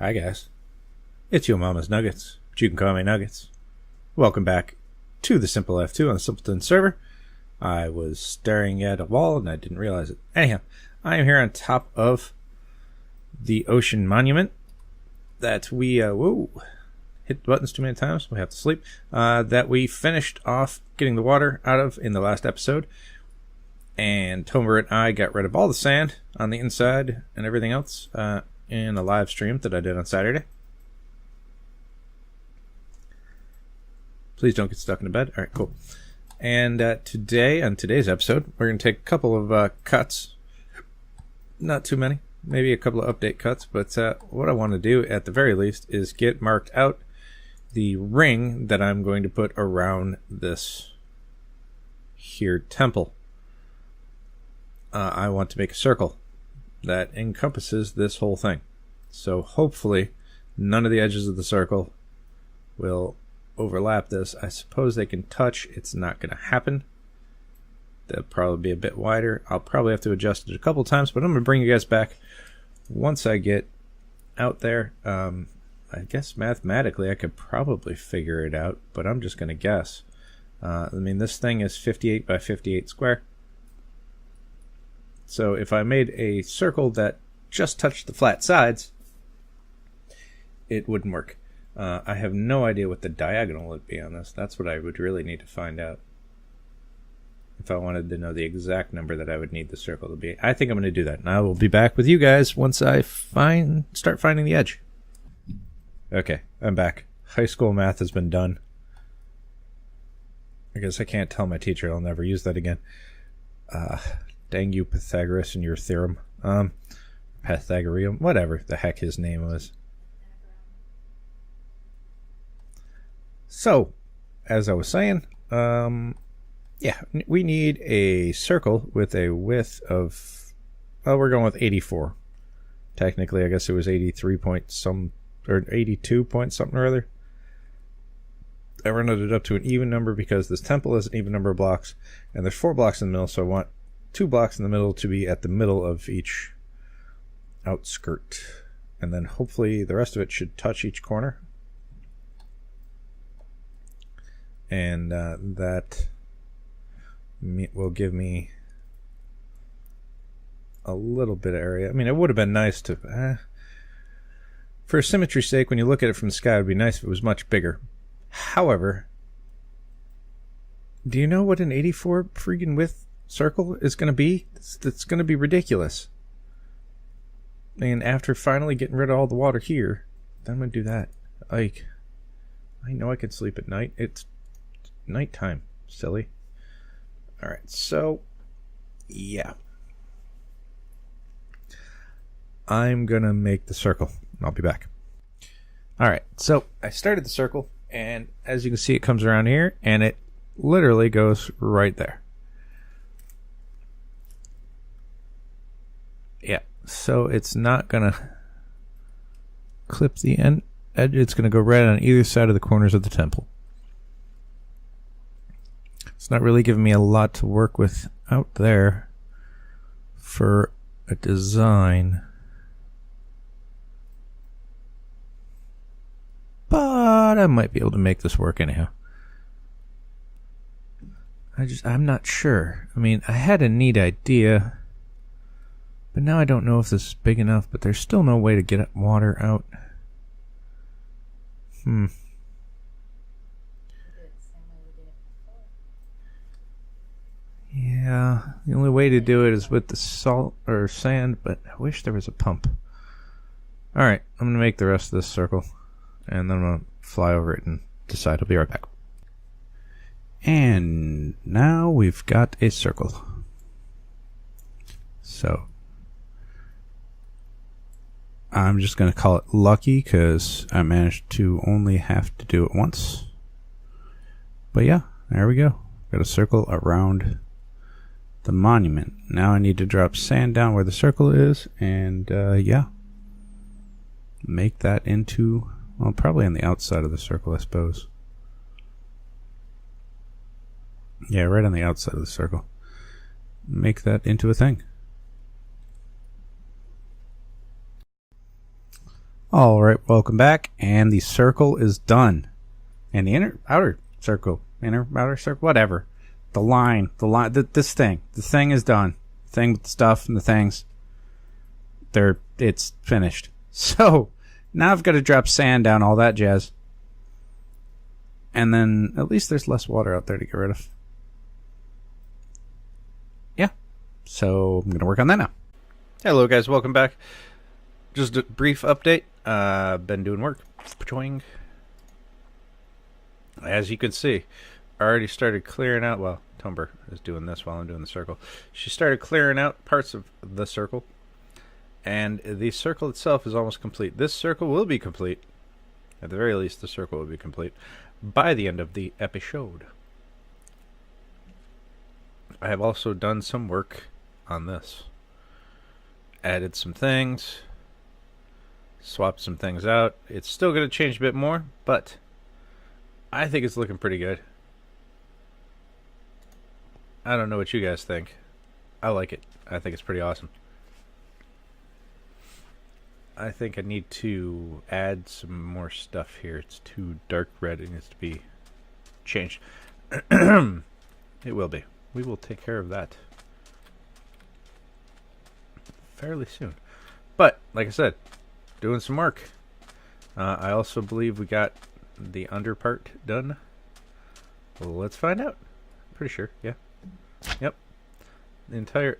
Hi guys, it's your mama's Nuggets, but you can call me Nuggets. Welcome back to the Simple F2 on the Simpletons server. I was staring at a wall and I didn't realize it. Anyhow, I am here on top of the ocean monument that we, whoa, hit the buttons too many times, we have to sleep, that we finished off getting the water out of in the last episode. And Tomer and I got rid of all the sand on the inside and everything else in a live stream that I did on Saturday. Please don't get stuck in the bed. All right, cool. And today, on today's episode, we're going to take a couple of cuts. Not too many. Maybe a couple of update cuts. But what I want to do, at the very least, is get marked out the ring that I'm going to put around this here temple. I want to make a circle that encompasses this whole thing. So hopefully none of the edges of the circle will overlap this. I suppose they can touch. It's not going to happen. They'll probably be a bit wider. I'll probably have to adjust it a couple times, but I'm going to bring you guys back once I get out there. I guess mathematically I could probably figure it out, but I'm just going to guess. I mean, this thing is 58 by 58 square. So if I made a circle that just touched the flat sides, it wouldn't work. I have no idea what the diagonal would be on this. That's what I would really need to find out if I wanted to know the exact number that I would need the circle to be. I think I'm going to do that, and I will be back with you guys once I start finding the edge. Okay, I'm back. High school math has been done. I guess I can't tell my teacher I'll never use that again. Dang you, Pythagoras, and your theorem. Pythagoreum, whatever the heck his name was. So, as I was saying, yeah, we need a circle with a width of, well, we're going with 84. Technically, I guess it was 83 point some, or 82 point something or other. I rounded it up to an even number because this temple is an even number of blocks, and there's 4 blocks in the middle, so I want 2 blocks in the middle to be at the middle of each outskirt. And then hopefully the rest of it should touch each corner. And that will give me a little bit of area. I mean, it would have been nice to, for symmetry's sake, when you look at it from the sky, it would be nice if it was much bigger. However, do you know what an 84 freaking width circle is going to be? It's going to be ridiculous. And after finally getting rid of all the water here, then I'm going to do that. Like, I know I can sleep at night. It's nighttime, silly. Alright, so yeah, I'm gonna make the circle. I'll be back. Alright, so I started the circle, and as you can see, it comes around here, and it literally goes right there. Yeah, so it's not gonna clip the end edge. It's gonna go right on either side of the corners of the temple. It's not really giving me a lot to work with out there for a design. But I might be able to make this work anyhow. I'm not sure. I mean, I had a neat idea, but now I don't know if this is big enough, but there's still no way to get water out. Yeah, the only way to do it is with the salt or sand, but I wish there was a pump. Alright, I'm going to make the rest of this circle, and then I'm going to fly over it and decide. I'll be right back. And now we've got a circle. So, I'm just going to call it lucky because I managed to only have to do it once. But yeah, there we go. Got a circle around the monument. Now I need to drop sand down where the circle is, and yeah, make that into, well, probably on the outside of the circle, I suppose. Yeah, right on the outside of the circle. Make that into a thing. Alright, welcome back, and the circle is done. And the outer circle, whatever. The line, this thing. The thing is done. The thing with the stuff and the things. It's finished. So, now I've got to drop sand down, all that jazz. And then, at least there's less water out there to get rid of. Yeah. So, I'm going to work on that now. Hello guys, welcome back. Just a brief update. Been doing work. Pachoing. As you can see, I already started clearing out. Well, Tomber is doing this while I'm doing the circle. She started clearing out parts of the circle, and the circle itself is almost complete. This circle will be complete. At the very least, the circle will be complete by the end of the episode. I have also done some work on this. Added some things. Swapped some things out. It's still going to change a bit more, but I think it's looking pretty good. I don't know what you guys think. I like it. I think it's pretty awesome. I think I need to add some more stuff here. It's too dark red. It needs to be changed. It will be. We will take care of that fairly soon. But, like I said, doing some work. I also believe we got the under part done. Well, let's find out. Pretty sure, yeah. Yep. The entire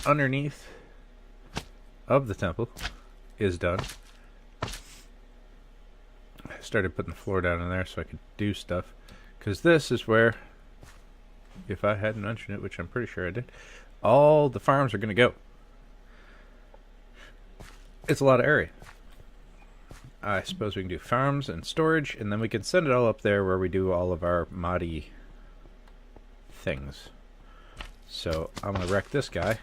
underneath of the temple is done. I started putting the floor down in there so I could do stuff. Because this is where, if I hadn't mentioned it, which I'm pretty sure I did, all the farms are going to go. It's a lot of area. I suppose we can do farms and storage, and then we can send it all up there where we do all of our moddy things. So I'm going to wreck this guy,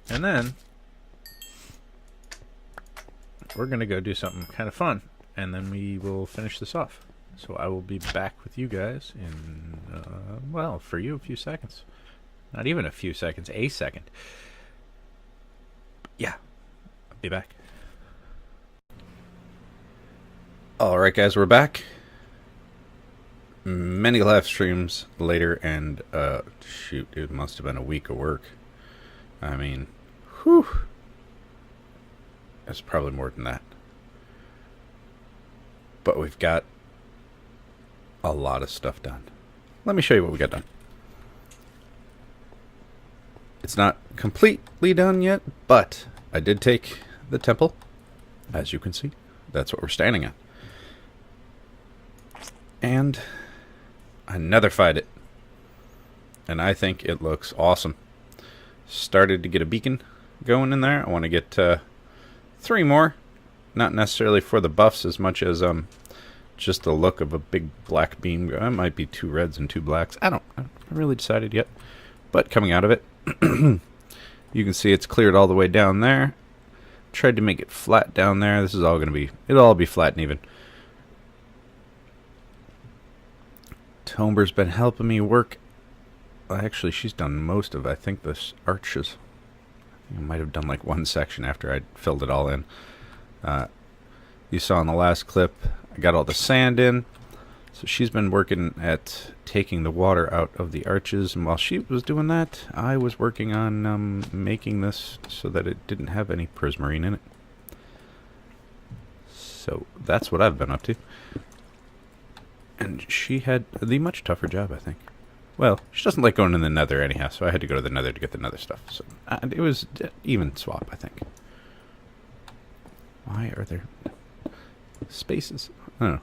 and then we're going to go do something kind of fun, and then we will finish this off. So I will be back with you guys in, well, for you, a few seconds. Not even a few seconds, a second. Yeah, I'll be back. Alright guys, we're back. Many live streams later, and shoot, it must have been a week of work. I mean, whew. It's probably more than that. But we've got a lot of stuff done. Let me show you what we got done. It's not completely done yet, but I did take the temple. As you can see, that's what we're standing at. And I netherfied it, and I think it looks awesome. Started to get a beacon going in there. I want to get 3 more, not necessarily for the buffs as much as just the look of a big black beam. It might be 2 reds and 2 blacks. I haven't really decided yet, but coming out of it, you can see it's cleared all the way down there. Tried to make it flat down there. This is all going to be, it'll all be flat and even. Tomber's been helping me work. Well, actually, she's done most of, I think, this arches. I might have done like 1 section after I filled it all in. You saw in the last clip, I got all the sand in. So she's been working at taking the water out of the arches. And while she was doing that, I was working on making this so that it didn't have any prismarine in it. So that's what I've been up to. And she had the much tougher job, I think. Well, she doesn't like going in the nether anyhow, so I had to go to the nether to get the nether stuff. So it was even swap, I think. Why are there spaces? I don't know.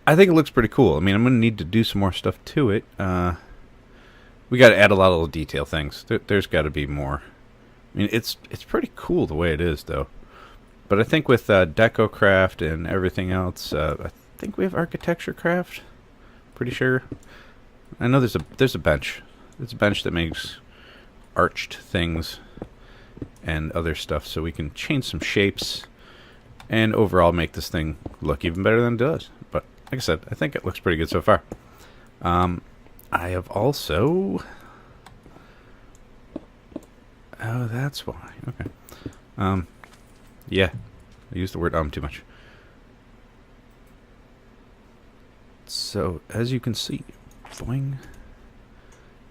I think it looks pretty cool. I mean, I'm going to need to do some more stuff to it. We got to add a lot of little detail things. There's got to be more. I mean, it's pretty cool the way it is, though. But I think with Deco Craft and everything else, I think we have Architecture Craft. Pretty sure. I know there's a bench. There's a bench that makes arched things and other stuff, so we can change some shapes and overall make this thing look even better than it does. But like I said, I think it looks pretty good so far. I have also... Oh, that's why. Okay. Yeah. I use the word too much. So, as you can see, boing,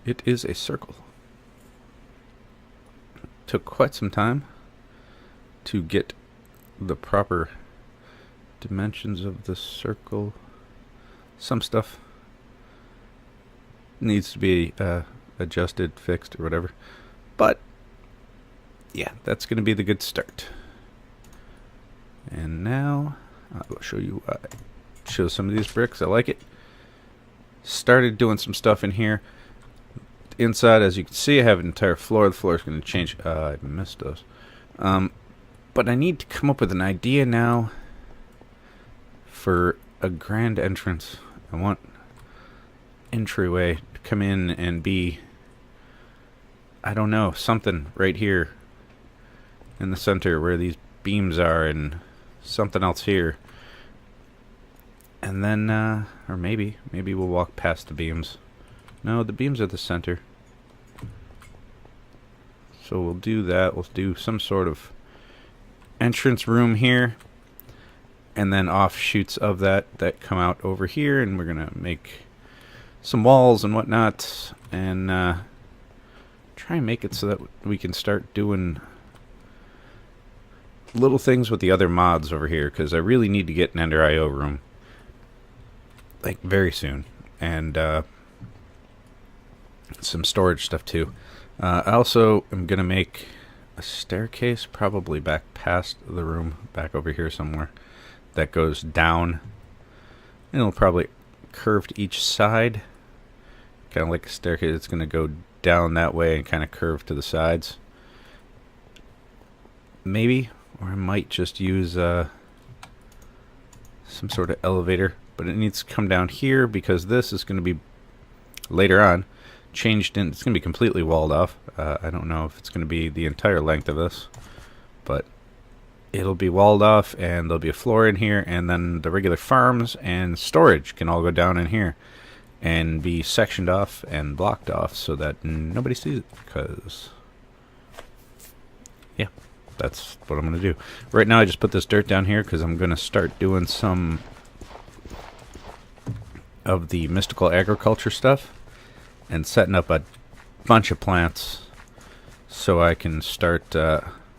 it is a circle. Took quite some time to get the proper dimensions of the circle. Some stuff needs to be adjusted, fixed, or whatever. But, yeah, that's going to be the good start. And now, I will show you, show some of these bricks. I like it. Started doing some stuff in here. Inside, as you can see, I have an entire floor. The floor is going to change. I missed those. But I need to come up with an idea now for a grand entrance. I want entryway to come in and be, I don't know, something right here in the center where these beams are, and something else here. And then, or maybe we'll walk past the beams. No, the beams are the center. So we'll do that. We'll do some sort of entrance room here, and then offshoots of that come out over here, and we're gonna make some walls and whatnot, and try and make it so that we can start doing little things with the other mods over here, because I really need to get an Ender IO room like very soon, and some storage stuff too. I also am gonna make a staircase probably back past the room, back over here somewhere, that goes down, and it'll probably curve to each side, kind of like a staircase. It's gonna go down that way and kind of curve to the sides, maybe. Or I might just use some sort of elevator, but it needs to come down here because this is going to be later on changed in. It's going to be completely walled off. I don't know if it's going to be the entire length of this, but it'll be walled off, and there'll be a floor in here, and then the regular farms and storage can all go down in here and be sectioned off and blocked off so that nobody sees it, because yeah, that's what I'm going to do. Right now I just put this dirt down here because I'm going to start doing some of the mystical agriculture stuff and setting up a bunch of plants so I can start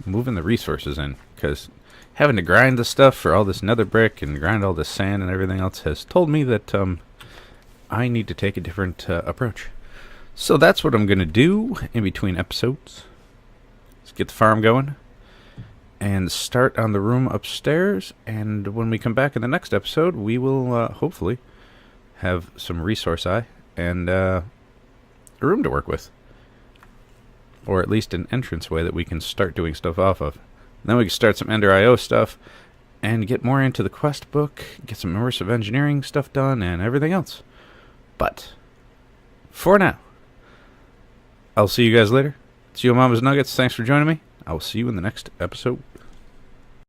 moving the resources in, because having to grind the stuff for all this nether brick and grind all this sand and everything else has told me that I need to take a different approach. So that's what I'm going to do in between episodes. Let's get the farm going and start on the room upstairs, and when we come back in the next episode, we will hopefully have some resource eye and a room to work with, or at least an entranceway that we can start doing stuff off of. And then we can start some Ender IO stuff and get more into the quest book, get some immersive engineering stuff done, and everything else. But for now, I'll see you guys later. It's Yo Mama's Nuggets. Thanks for joining me. I will see you in the next episode.